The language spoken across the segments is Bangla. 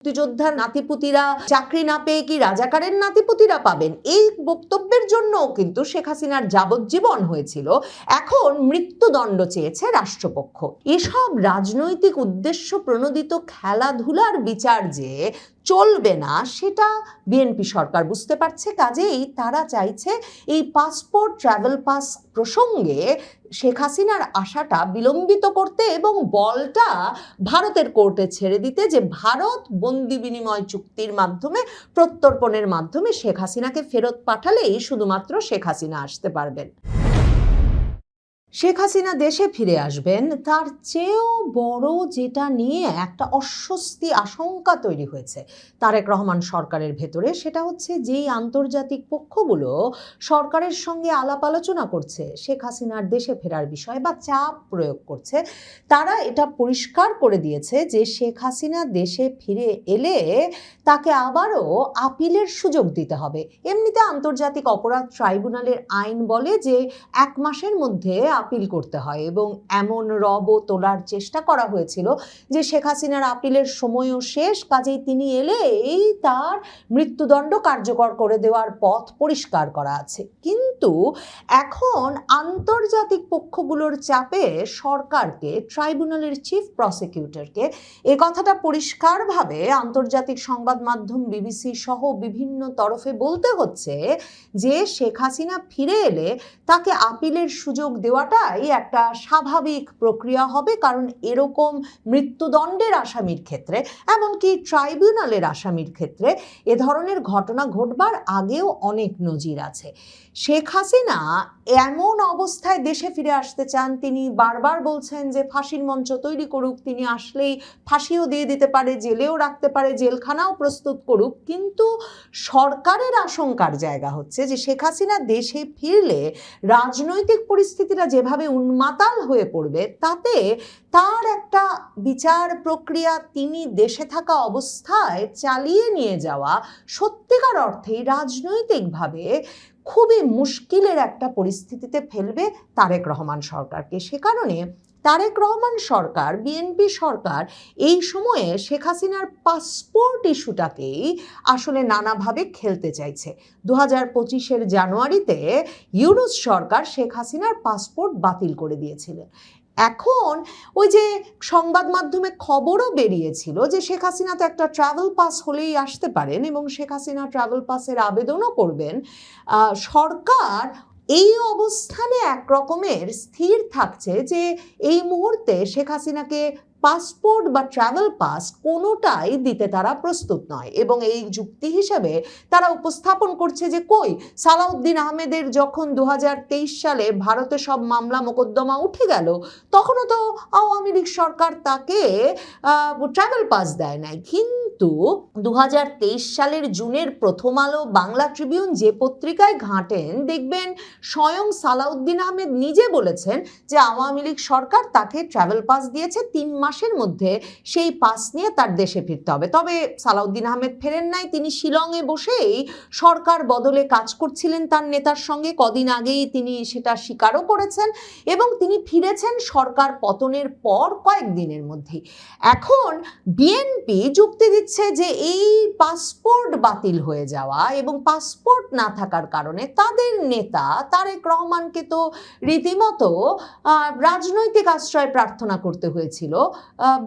মুক্তিযোদ্ধার নাতিপুতিরা চাকরি না পেয়ে কি রাজাকারের নাতিপুতিরা পাবেন? এই বক্তব্যের জন্য কিন্তু শেখ হাসিনার যাবজ্জীবন হয়েছিল। এখন মৃত্যুদণ্ড চেয়েছে রাষ্ট্রপক্ষ। এসব রাজনৈতিক উদ্দেশ্য প্রণোদিত খেলাধুলার বিচার যে চলবে না সেটা বিএনপি সরকার বুঝতে পারছে। কাজেই তারা চাইছে এই পাসপোর্ট ট্রাভেল পাস প্রসঙ্গে শেখ হাসিনার আশাটা বিলম্বিত করতে এবং বলটা ভারতের কোর্টে ছেড়ে দিতে, যে ভারত বন্দি বিনিময় চুক্তির মাধ্যমে প্রত্যর্পণের মাধ্যমে শেখ হাসিনাকে ফেরত পাঠালেই শুধুমাত্র শেখ হাসিনা আসতে পারবেন। শেখ হাসিনা দেশে ফিরে আসবেন, তার চেয়েও বড় যেটা নিয়ে একটা অস্বস্তি আশঙ্কা তৈরি হয়েছে তারেক রহমান সরকারের ভেতরে, সেটা হচ্ছে যেই আন্তর্জাতিক পক্ষগুলো সরকারের সঙ্গে আলাপ আলোচনা করছে শেখ হাসিনার দেশে ফেরার বিষয়ে বা চাপ প্রয়োগ করছে, তারা এটা পরিষ্কার করে দিয়েছে যে শেখ হাসিনা দেশে ফিরে এলে তাকে আবারও আপিলের সুযোগ দিতে হবে। এমনিতে আন্তর্জাতিক অপরাধ ট্রাইব্যুনালের আইন বলে যে 1 মাসের মধ্যে আপিল করতে হয়, এবং এমন রবও তোলার চেষ্টা করা হয়েছিল যে শেখ হাসিনার আপিলের সময়ও শেষ, কাজেই তিনি এলেই তার মৃত্যুদণ্ড কার্যকর করে দেওয়ার পথ পরিষ্কার করা আছে। কিন্তু এখন আন্তর্জাতিক পক্ষগুলোর চাপে সরকারকে, ট্রাইব্যুনালের চিফ প্রসিকিউটরকে এ কথাটা পরিষ্কারভাবে আন্তর্জাতিক সংবাদ মাধ্যম বিবিসি সহ বিভিন্ন তরফে বলতে হচ্ছে যে শেখ হাসিনা ফিরে এলে তাকে আপিলের সুযোগ দেওয়াটাই একটা স্বাভাবিক প্রক্রিয়া হবে, কারণ এরকম মৃত্যুদণ্ডের আসামির ক্ষেত্রে, এমনকি ট্রাইব্যুনালের আসামির ক্ষেত্রে এ ধরনের ঘটনা ঘটবার আগেও অনেক নজির আছে। শেখ হাসিনা এমন অবস্থায় দেশে ফিরে আসতে চান, তিনি বারবার বলছেন যে ফাঁসির মঞ্চ তৈরি করুক, তিনি আসলেই ফাঁসিও দিয়ে দিতে পারে, জেলেও রাখতে পারে, জেলখানাও প্রস্তুত করুক। কিন্তু সরকারের আশঙ্কার জায়গা হচ্ছে যে শেখ হাসিনা দেশে ফিরলে রাজনৈতিক পরিস্থিতিটা যেভাবে উন্মাতাল হয়ে পড়বে, তাতে তার একটা বিচার প্রক্রিয়া তিনি দেশে থাকা অবস্থায় চালিয়ে নিয়ে যাওয়া সত্যিকার অর্থেই রাজনৈতিকভাবে খুবই মুশকিলের একটা পরিস্থিতিতে ফেলবে তারেক রহমান সরকারকে। সে কারণে তারেক রহমান সরকার, বিএনপি সরকার এই সময়ে শেখ হাসিনার পাসপোর্ট ইস্যুটাকেই আসলে নানাভাবে খেলতে চাইছে। 2025-এর জানুয়ারিতে ইউনূস সরকার শেখ হাসিনার পাসপোর্ট বাতিল করে দিয়েছিলেন। এখন ওই যে সংবাদ মাধ্যমে খবরও বেরিয়েছিল যে শেখ হাসিনা তো একটা ট্রাভেল পাস হলেই আসতে পারেন এবং শেখ হাসিনা ট্রাভেল পাসের আবেদনও করবেন। সরকার এই অবস্থানে একরকমের স্থির থাকছে যে এই মুহূর্তে শেখ হাসিনাকে পাসপোর্ট বা ট্রাভেল পাস কোনোটাই দিতে তারা প্রস্তুত নয়, এবং এই যুক্তি হিসেবে তারা উপস্থাপন করছে যে কই সালাউদ্দিন আহমেদের যখন 2023 সালে ভারতে সব মামলা মোকদ্দমা উঠে গেল, তখনও তো আওয়ামী লীগ সরকার তাকে ট্রাভেল পাস দেয় নাই। কিন্তু 2023 সালের জুনের প্রথম আলো, বাংলা ট্রিবিউন যে পত্রিকায় ঘাঁটেন দেখবেন স্বয়ং সালাউদ্দিন আহমেদ নিজে বলেছেন যে আওয়ামী লীগ সরকার তাকে ট্রাভেল পাস দিয়েছে, 3 মাসের মধ্যে সেই পাস নিয়ে তার দেশে ফিরতে হবে। তবে সালাউদ্দিন আহমেদ ফেরেন নাই, তিনি শিলংয়ে বসেই সরকার বদলে কাজ করছিলেন তার নেতার সঙ্গে। কদিন আগেই তিনি সেটা স্বীকারও করেছেন এবং তিনি ফিরেছেন সরকার পতনের পর কয়েকদিনের মধ্যেই। এখন বিএনপি যুক্তি দিচ্ছে যে এই পাসপোর্ট বাতিল হয়ে যাওয়া এবং পাসপোর্ট না থাকার কারণে তাদের নেতা তারেক রহমানকে তো রীতিমতো রাজনৈতিক আশ্রয় প্রার্থনা করতে হয়েছিল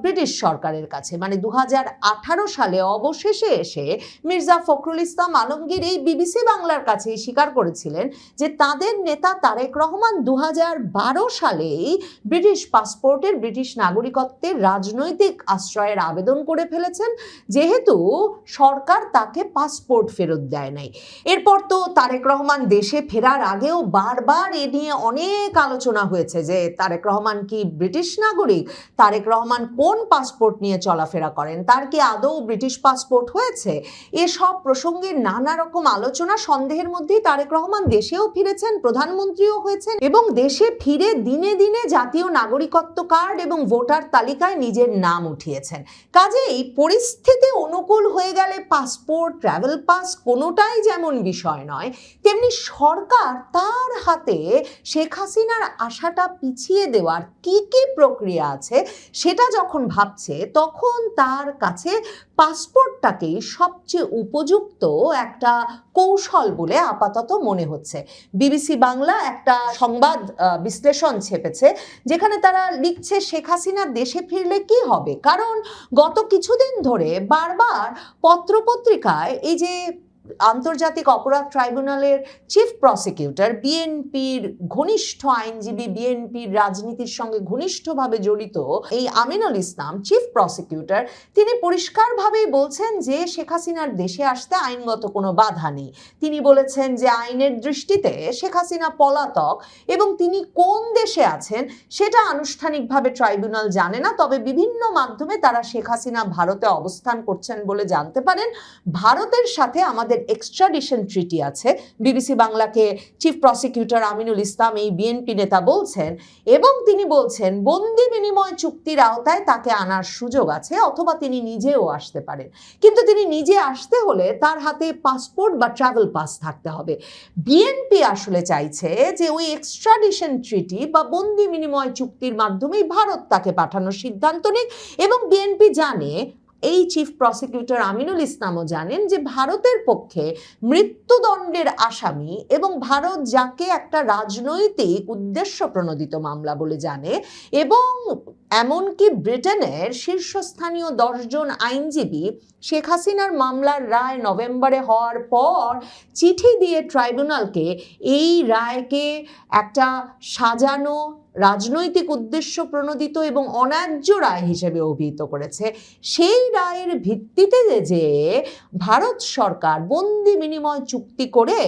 ব্রিটিশ সরকারের কাছে। মানে 2018 সালে অবশেষে এসে মির্জা ফখরুল ইসলাম আলমগীর এই বিবিসি বাংলার কাছেই স্বীকার করেছিলেন যে তাদের নেতা তারেক রহমান 2012 সালেই ব্রিটিশ পাসপোর্টের, ব্রিটিশ নাগরিকত্বের রাজনৈতিক আশ্রয়ের আবেদন করে ফেলেছেন, যেহেতু সরকার তাকে পাসপোর্ট ফেরত দেয় নাই। এরপর তো তারেক রহমান দেশে ফেরার আগেও বারবার এ নিয়ে অনেক আলোচনা হয়েছে যে তারেক রহমান কি ব্রিটিশ নাগরিক, তারেক রহমান কোন পাসপোর্ট নিয়ে চলাফেরা করেন, তার কি আদৌ ব্রিটিশ পাসপোর্ট হয়েছে। এসব প্রসঙ্গে নানা রকম আলোচনা, সন্দেহের মধ্যেই তারেক রহমান দেশেও ফিরেছেন, প্রধানমন্ত্রীও হয়েছেন এবং দেশে ফিরে দিনে দিনে জাতীয় নাগরিকত্ব কার্ড এবং ভোটার তালিকায় নিজের নাম উঠিয়েছেন। কাজেই পরিস্থিতি পরিস্থিতি অনুকূল হয়ে গেলে পাসপোর্ট, ট্রাভেল পাস কোনোটাই যেমন বিষয় নয়, তেমনি সরকার তার হাতে শেখ হাসিনার আশাটা পিছিয়ে দেওয়ার কি কি প্রক্রিয়া আছে সেটা যখন ভাবছে, তখন তার কাছে পাসপোর্টটাকেই সবচেয়ে উপযুক্ত একটা কৌশল বলে আপাতত মনে হচ্ছে। বিবিসি বাংলা একটা সংবাদ বিশ্লেষণ ছেপেছে, যেখানে তারা লিখছে শেখ হাসিনা দেশে ফিরলে কি হবে। কারণ গত কিছুদিন ধরে বারবার পত্রপত্রিকায় এই যে আন্তর্জাতিক অপরাধ ট্রাইব্যুনালের চিফ প্রসিকিউটর, বিএনপির ঘনিষ্ঠ আইনজীবী, বিএনপির রাজনীতির সঙ্গে ঘনিষ্ঠভাবে জড়িত এই আমিনুল ইসলাম চিফ প্রসিকিউটর, তিনি পরিষ্কারভাবেই বলছেন যে শেখ হাসিনার দেশে আসতে আইনগত কোনো বাধা নেই। তিনি বলেছেন যে আইনের দৃষ্টিতে শেখ হাসিনা পলাতক এবং তিনি কোন দেশে আছেন সেটা আনুষ্ঠানিকভাবে ট্রাইব্যুনাল জানে না, তবে বিভিন্ন মাধ্যমে তারা শেখ হাসিনা ভারতে অবস্থান করছেন বলে জানতে পারেন। ভারতের সাথে আমাদের এক্সট্রাডিশন ট্রিটি আছে, বিবিসি বাংলাকে চিফ প্রসিকিউটর আমিনুল ইসলাম এই বিএনপি নেতা বলছেন, এবং তিনি বলছেন বন্দি বিনিময় চুক্তির আওতায় তাকে আনার সুযোগ আছে, অথবা তিনি নিজেও আসতে পারেন। কিন্তু তিনি নিজে আসতে হলে তার হাতে পাসপোর্ট বা ট্রাভেল পাস থাকতে হবে। বিএনপি আসলে চাইছে যে ওই এক্সট্রাডিশন ট্রিটি বা বন্দি বিনিময় চুক্তির মাধ্যমেই ভারত তাকে পাঠানোর সিদ্ধান্ত নিক, এবং বিএনপি জানে, এই চিফ প্রসিকিউটর আমিনুল ইসলামও জানেন, যে ভারতের পক্ষে মৃত্যুদণ্ডের আসামি এবং ভারত যাকে একটা রাজনৈতিক উদ্দেশ্য প্রণোদিত মামলা বলে জানে, এবং এমনকি ব্রিটেনের শীর্ষস্থানীয় 10 জন আইনজীবী শেখ হাসিনার মামলার রায় নভেম্বরে হওয়ার পর চিঠি দিয়ে ট্রাইব্যুনালকে এই রায়কে একটা সাজানো, রাজনৈতিক উদ্দেশ্য প্রণোদিত এবং অন্যায্য রায় হিসেবে অভিহিত করেছে। সেই রায়ের ভিত্তিতে যে ভারত সরকার বন্দি বিনিময় চুক্তি করে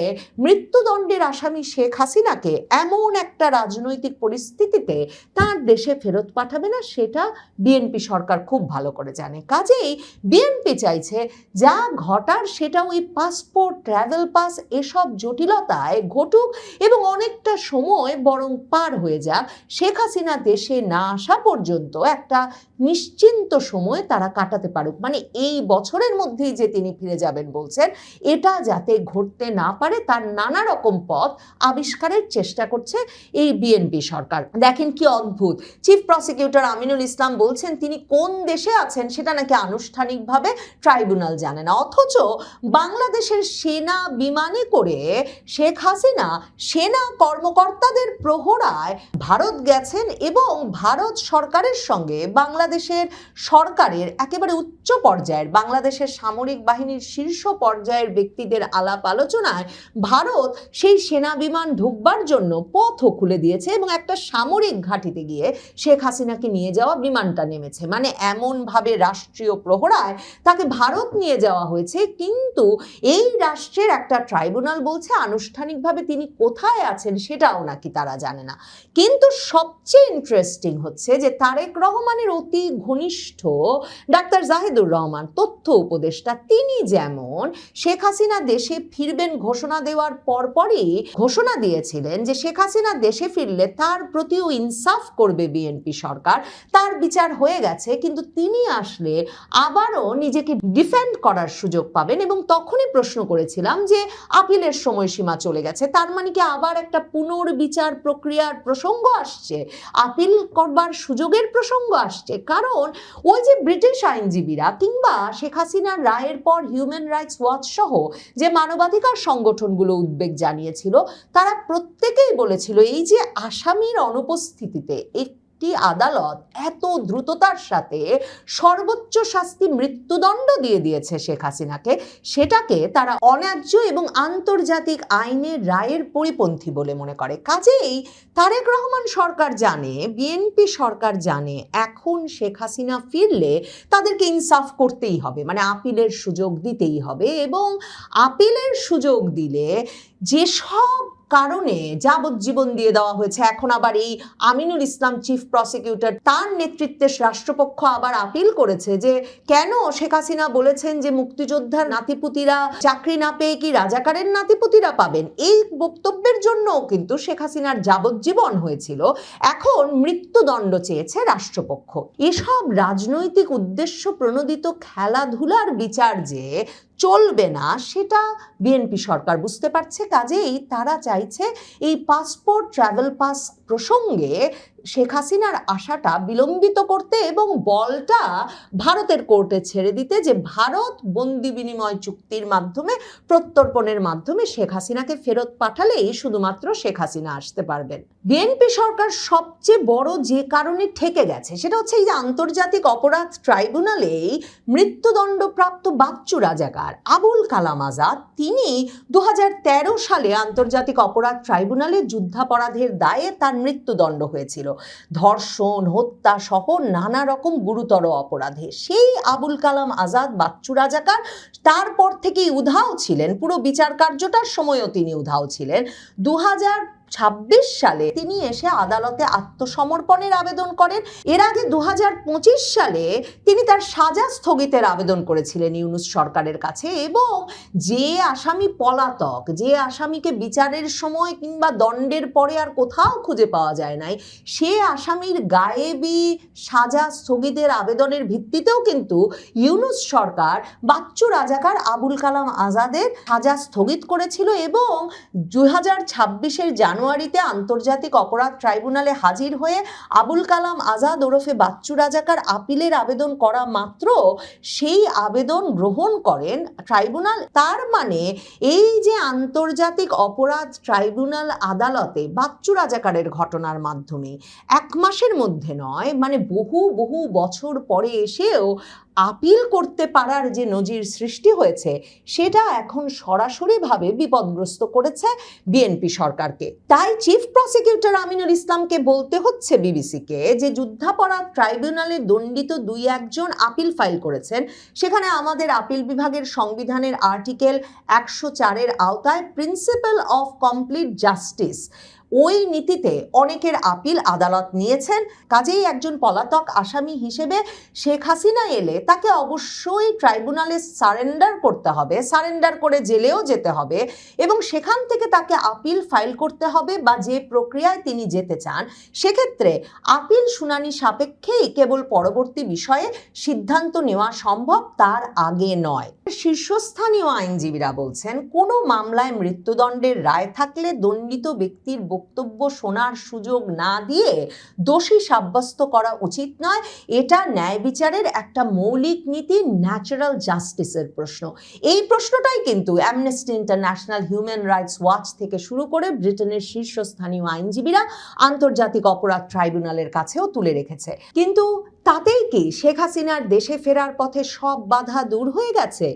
মৃত্যুদণ্ডের আসামি শেখ হাসিনাকে এমন একটা রাজনৈতিক পরিস্থিতিতে তার দেশে ফেরত পাঠাবে না, সেটা বিএনপি সরকার খুব ভালো করে জানে। কাজেই বিএনপি চাইছে যা ঘটার সেটা ওই পাসপোর্ট, ট্রাভেল পাস এসব জটিলতায় ঘটুক এবং অনেকটা সময় বরং পার হয়ে যাক, শেখ হাসিনা দেশে না আসা পর্যন্ত একটা নিশ্চিন্ত সময় তারা কাটাতে পারুক। মানে এই বছরের মধ্যেই যে তিনি ফিরে যাবেন বলছেন, এটা যাতে ঘটতে না পারে তার নানা রকম পথ আবিষ্কারের চেষ্টা করছে এই বিএনপি সরকার। দেখেন কি অদ্ভুত, চিফ প্রসিকিউটর আমিনুল ইসলাম বলছেন তিনি কোন দেশে আছেন সেটা নাকি আনুষ্ঠানিকভাবে ট্রাইব্যুনাল জানে না, অথচ বাংলাদেশের সেনা বিমানে করে শেখ হাসিনা সেনা কর্মকর্তাদের প্রহরায় ভারত গেছেন এবং ভারত সরকারের সঙ্গে বাংলাদেশের সরকারের একেবারে উচ্চ পর্যায়ের, বাংলাদেশের সামরিক বাহিনীর শীর্ষ পর্যায়ের ব্যক্তিদের আলাপ আলোচনায় ভারত সেই সেনা বিমান ঢুকবার জন্য পথও খুলে দিয়েছে এবং একটা সামরিক ঘাঁটিতে গিয়ে শেখ হাসিনাকে নিয়ে যাওয়া বিমানটা নেমেছে। মানে এমনভাবে রাষ্ট্রীয় প্রহরায় তাকে ভারত নিয়ে যাওয়া হয়েছে, কিন্তু এই রাষ্ট্রের একটা ট্রাইব্যুনাল বলছে আনুষ্ঠানিকভাবে তিনি কোথায় আছেন সেটাও নাকি তারা জানে না। কিন্তু সবচেয়ে ইন্টারেস্টিং হচ্ছে যে তারেক রহমানের অতি ঘনিষ্ঠ ডাক্তার জাহিদুর রহমান, তথ্য উপদেষ্টা, তিনি যেমন শেখ হাসিনা দেশে ফিরবেন ঘোষণা দেওয়ার পরপরই ঘোষণা দিয়েছিলেন যে শেখ হাসিনা দেশে ফিরলে তার প্রতিও ইনসাফ করবে বিএনপি সরকার, তার বিচার হয়ে গেছে, কিন্তু তিনি আসলে আবারও নিজেকে ডিফেন্ড করার সুযোগ পাবেন। এবং তখনই প্রশ্ন করেছিলাম যে আপিলের সময়সীমা চলে গেছে, তার মানে কি আবার একটা পুনর্বিচার প্রক্রিয়ার প্রসঙ্গ আসছে, আপিল করবার সুযোগের প্রসঙ্গ আসছে? কারণ ওই যে ব্রিটিশ আইনজীবীরা কিংবা শেখ হাসিনার রায়ের পর হিউম্যান রাইটস ওয়াচ সহ যে মানবাধিকার সংগঠনগুলো উদ্বেগ জানিয়েছিল, তারা প্রত্যেকেই বলেছিল এই যে আসামির অনুপস্থিতিতে একটি আদালত এত দ্রুততার সাথে সর্বোচ্চ শাস্তি মৃত্যুদণ্ড দিয়ে দিয়েছে শেখ হাসিনাকে, সেটাকে তারা অন্যায্য এবং আন্তর্জাতিক আইনের রায়ের পরিপন্থী বলে মনে করে। কাজেই তারেক রহমান সরকার জানে, বিএনপি সরকার জানে, এখন শেখ হাসিনা ফিরলে তাদেরকে ইনসাফ করতেই হবে, মানে আপিলের সুযোগ দিতেই হবে, এবং আপিলের সুযোগ দিলে যেসব কারণে যাবজ্জীবন দিয়ে দেওয়া হয়েছে। এখন আবার এই আমিনুল ইসলাম চিফ প্রসিকিউটর, তার নেতৃত্বে রাষ্ট্রপক্ষ আবার আপিল করেছে যে কেন শেখ হাসিনা বলেছেন যে মুক্তিযোদ্ধার নাতিপুতিরা চাকরি না পেয়ে কি রাজাকারের নাতিপুতিরা পাবেন। এই বক্তব্যের জন্য কিন্তু শেখ হাসিনার যাবজ্জীবন হয়েছিল, এখন মৃত্যুদণ্ড চেয়েছে রাষ্ট্রপক্ষ। এসব রাজনৈতিক উদ্দেশ্য প্রণোদিত খেলাধুলার বিচার যে চলবে না সেটা বিএনপি সরকার বুঝতে পারছে। কাজেই তারা চাইছে এই পাসপোর্ট ট্রাভেল পাস প্রসঙ্গে শেখ হাসিনার আশাটা বিলম্বিত করতে এবং বলটা ভারতের কোর্টে ছেড়ে দিতে, যে ভারত বন্দি বিনিময় চুক্তির মাধ্যমে প্রত্যর্পণের মাধ্যমে শেখ হাসিনাকে ফেরত পাঠালেই শুধুমাত্র শেখ হাসিনা আসতে পারবেন। বিএনপি সরকার সবচেয়ে বড় যে কারণে ঠেকে গেছে সেটা হচ্ছে এই যে আন্তর্জাতিক অপরাধ ট্রাইব্যুনালেই মৃত্যুদণ্ডপ্রাপ্ত বাচ্চু রাজাকার আবুল কালাম আজাদ, তিনি 2013 সালে আন্তর্জাতিক অপরাধ ট্রাইব্যুনালে যুদ্ধাপরাধের দায়ে তার মৃত্যুদণ্ড হয়েছিল, ধর্ষণ, হত্যা সহ নানা রকম গুরুতর অপরাধে। সেই আবুল কালাম আজাদ বাচ্চু রাজাকার তারপর থেকেই উধাও ছিলেন, পুরো বিচার কার্যটার সময়ও তিনি উধাও ছিলেন। 2026 সালে তিনি এসে আদালতে আত্মসমর্পণের আবেদন করেন। এর আগে 2025 সালে তিনি তার সাজা স্থগিতের আবেদন করেছিলেন ইউনূস সরকারের কাছে, এবং যে আসামি পলাতক, যে আসামিকে বিচারের সময় কিংবা দণ্ডের পরে আর কোথাও খুঁজে পাওয়া যায় নাই, সে আসামির গায়েবী সাজা স্থগিতের আবেদনের ভিত্তিতেও কিন্তু ইউনূস সরকার বাচ্চু রাজাকার আবুল কালাম আজাদের সাজা স্থগিত করেছিল। এবং 2026-এর জানুয়ারিতে আন্তর্জাতিক অপরাধ ট্রাইব্যুনালে হাজির হয়ে আবুল কালাম আজাদ ওরফে বাচ্চু রাজাকার আপিলের আবেদন করা মাত্র সেই আবেদন গ্রহণ করেন ট্রাইব্যুনাল। তার মানে এই যে আন্তর্জাতিক অপরাধ ট্রাইব্যুনাল আদালতে বাচ্চু রাজাকারের ঘটনার মাধ্যমে 1 মাসের মধ্যে নয়, মানে বহু বহু বছর পরে এসেও আপিল করতে পারার যে নজির সৃষ্টি হয়েছে সেটা এখন সরাসরিভাবে বিপদগ্রস্ত করেছে বিএনপি সরকারকে। তাই চিফ প্রসিকিউটর আমিনুল ইসলামকে বলতে হচ্ছে বিবিসিকে যে যুদ্ধাপরাধ ট্রাইব্যুনালে দণ্ডিত 2-1 জন আপিল ফাইল করেছেন, সেখানে আমাদের আপিল বিভাগের সংবিধানের আর্টিকেল 104-এর আওতায় প্রিন্সিপাল অফ কমপ্লিট জাস্টিস, ওই নীতিতে অনেকের আপিল আদালত নিয়েছেন। কাজেই একজন পলাতক আসামি হিসেবে শেখ হাসিনা এলে তাকে অবশ্যই ট্রাইব্যুনালে সারেন্ডার করতে হবে, সারেন্ডার করে জেলেও যেতে হবে, এবং সেখান থেকে তাকে আপিল ফাইল করতে হবে বা যে প্রক্রিয়ায় তিনি যেতে চান সেক্ষেত্রে আপিল শুনানি সাপেক্ষেই কেবল পরবর্তী বিষয়ে সিদ্ধান্ত নেওয়া সম্ভব, তার আগে নয়। শীর্ষস্থানীয় আইনজীবীরা বলছেন কোনো মামলায় মৃত্যুদণ্ডের রায় থাকলে দণ্ডিত ব্যক্তির বক্তব্য শোনার সুযোগ না দিয়ে দোষী সাব্যস্ত করা উচিত নয়। এটা ন্যায় বিচারের একটা মৌলিক নীতি, ন্যাচারাল জাস্টিসের প্রশ্ন। এই প্রশ্নটাই কিন্তু amnesty international, human rights watch থেকে শুরু করে ব্রিটেনের শীর্ষস্থানীয় আইনজীবীরা আন্তর্জাতিক অপরাধ ট্রাইব্যুনালের কাছেও তুলে রেখেছে। কিন্তু তাতেই কি শেখ হাসিনার দেশে ফেরার পথে সব বাধা দূর হয়ে গেছে?